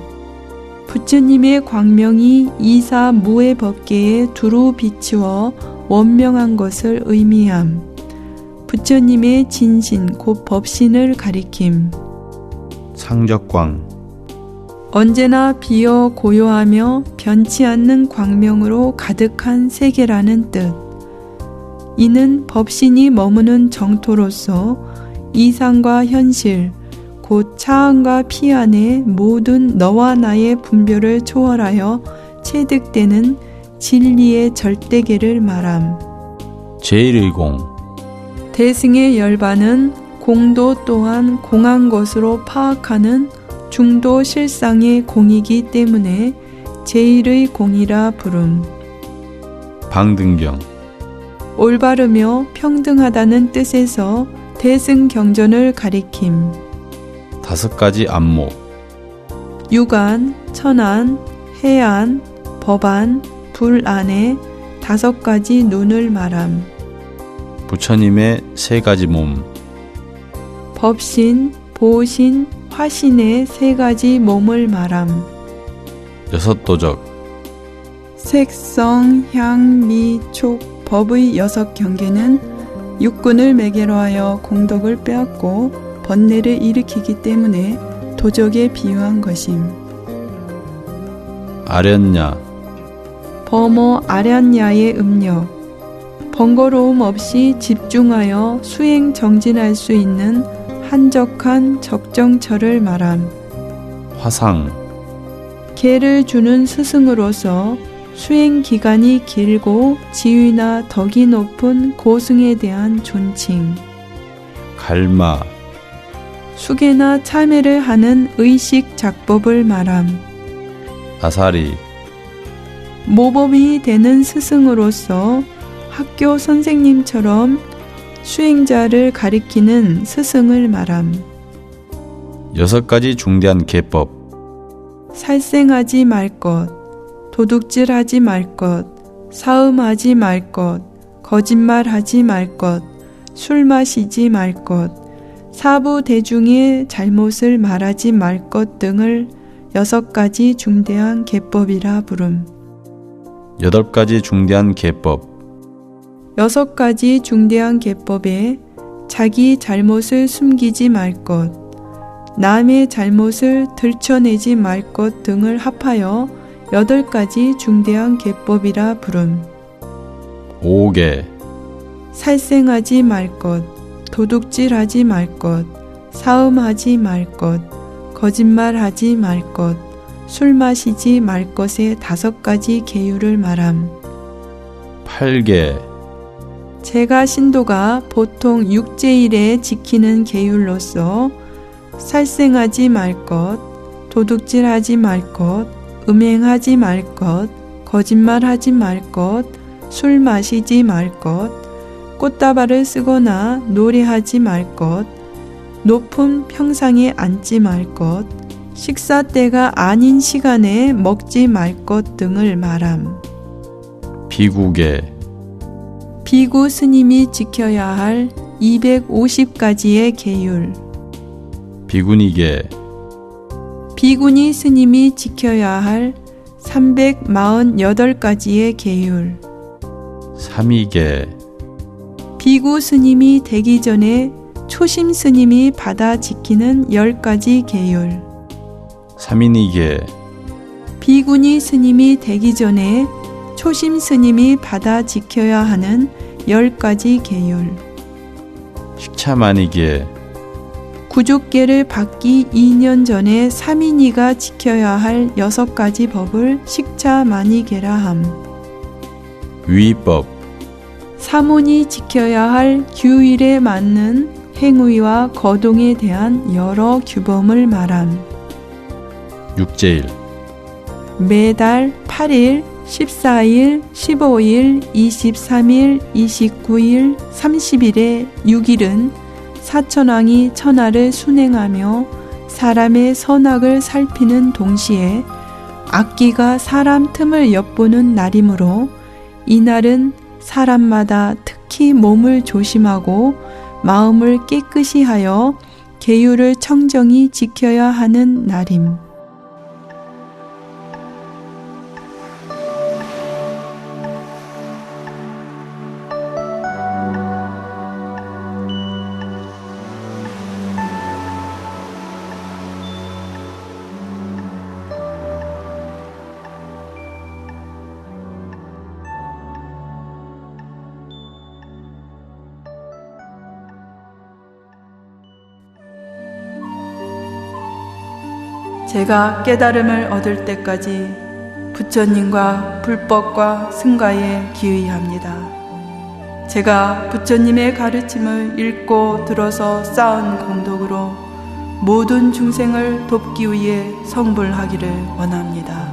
부처님의 광명이 이사 무의 법계에 두루 비추어 원명한 것을 의미함. 부처님의 진신 곧 법신을 가리킴. 상적광, 언제나 비어 고요하며 변치 않는 광명으로 가득한 세계라는 뜻. 이는 법신이 머무는 정토로서 이상과 현실, 곧 차안과 피안의 모든 너와 나의 분별을 초월하여 체득되는 진리의 절대계를 말함. 제1의공, 대승의 열반은 공도 또한 공한 것으로 파악하는 중도 실상의 공이기 때문에 제1의 공이라 부름. 방등경, 올바르며 평등하다는 뜻에서 대승경전을 가리킴. 5가지 안목, 유관, 천안, 해안, 법안, 불안의 5가지 눈을 말함. 부처님의 3가지 몸, 법신, 보신, 화신의 3가지 몸을 말함. 6도적, 색성, 향, 미, 촉, 법의 6경계는 육군을 매개로 하여 공덕을 빼앗고 번뇌를 일으키기 때문에 도적에 비유한 것임. 아련냐, 범어 아련야의 음력, 번거로움 없이 집중하여 수행 정진할 수 있는 한적한 적정처를 말함. 화상, 계를 주는 스승으로서 수행 기간이 길고 지위나 덕이 높은 고승에 대한 존칭. 갈마, 수계나 참회를 하는 의식 작법을 말함. 아사리, 모범이 되는 스승으로서 학교 선생님처럼 수행자를 가리키는 스승을 말함. 6가지 중대한 계법, 살생하지 말 것, 도둑질하지 말 것, 사음하지 말 것, 거짓말하지 말 것, 술 마시지 말 것, 사부 대중의 잘못을 말하지 말 것 등을 6가지 중대한 계법이라 부름. 8가지 중대한 계법. 6가지 중대한 계법에 자기 잘못을 숨기지 말 것, 남의 잘못을 들춰내지 말 것 등을 합하여 8가지 중대한 계법이라 부름. 5개. 살생하지 말 것, 도둑질하지 말 것, 사음하지 말 것, 거짓말하지 말 것, 술 마시지 말 것의 5가지 계율을 말함. 8개. 제가 신도가 보통 6제일에 지키는 계율로서 살생하지 말 것, 도둑질하지 말 것, 음행하지 말 것, 거짓말하지 말 것, 술 마시지 말 것, 꽃다발을 쓰거나 노래하지 말 것, 높은 평상에 앉지 말 것, 식사 때가 아닌 시간에 먹지 말 것 등을 말함. 비구개. 비구 스님이 지켜야 할 250가지의 계율. 비구니개. 비구니 스님이 지켜야 할 348가지의 계율. 삼이개. 비구 스님이 되기 전에 초심 스님이 받아 지키는 10가지 계율. 삼인이개. 비구니 스님이 되기 전에 초심 스님이 받아 지켜야 하는 10가지 계율. 식차만이개. 구족계를 받기 2년 전에 사민이가 지켜야 할 6가지 법을 식차만이계라 함. 위법. 사문이 지켜야 할 규율에 맞는 행위와 거동에 대한 여러 규범을 말함. 육제일. 매달 8일, 14일, 15일, 23일, 29일, 30일에 6일은 사천왕이 천하를 순행하며 사람의 선악을 살피는 동시에 악기가 사람 틈을 엿보는 날이므로 이날은 사람마다 특히 몸을 조심하고 마음을 깨끗이 하여 계율을 청정히 지켜야 하는 날임. 제가 깨달음을 얻을 때까지 부처님과 불법과 승가에 기의합니다. 제가 부처님의 가르침을 읽고 들어서 쌓은 공덕으로 모든 중생을 돕기 위해 성불하기를 원합니다.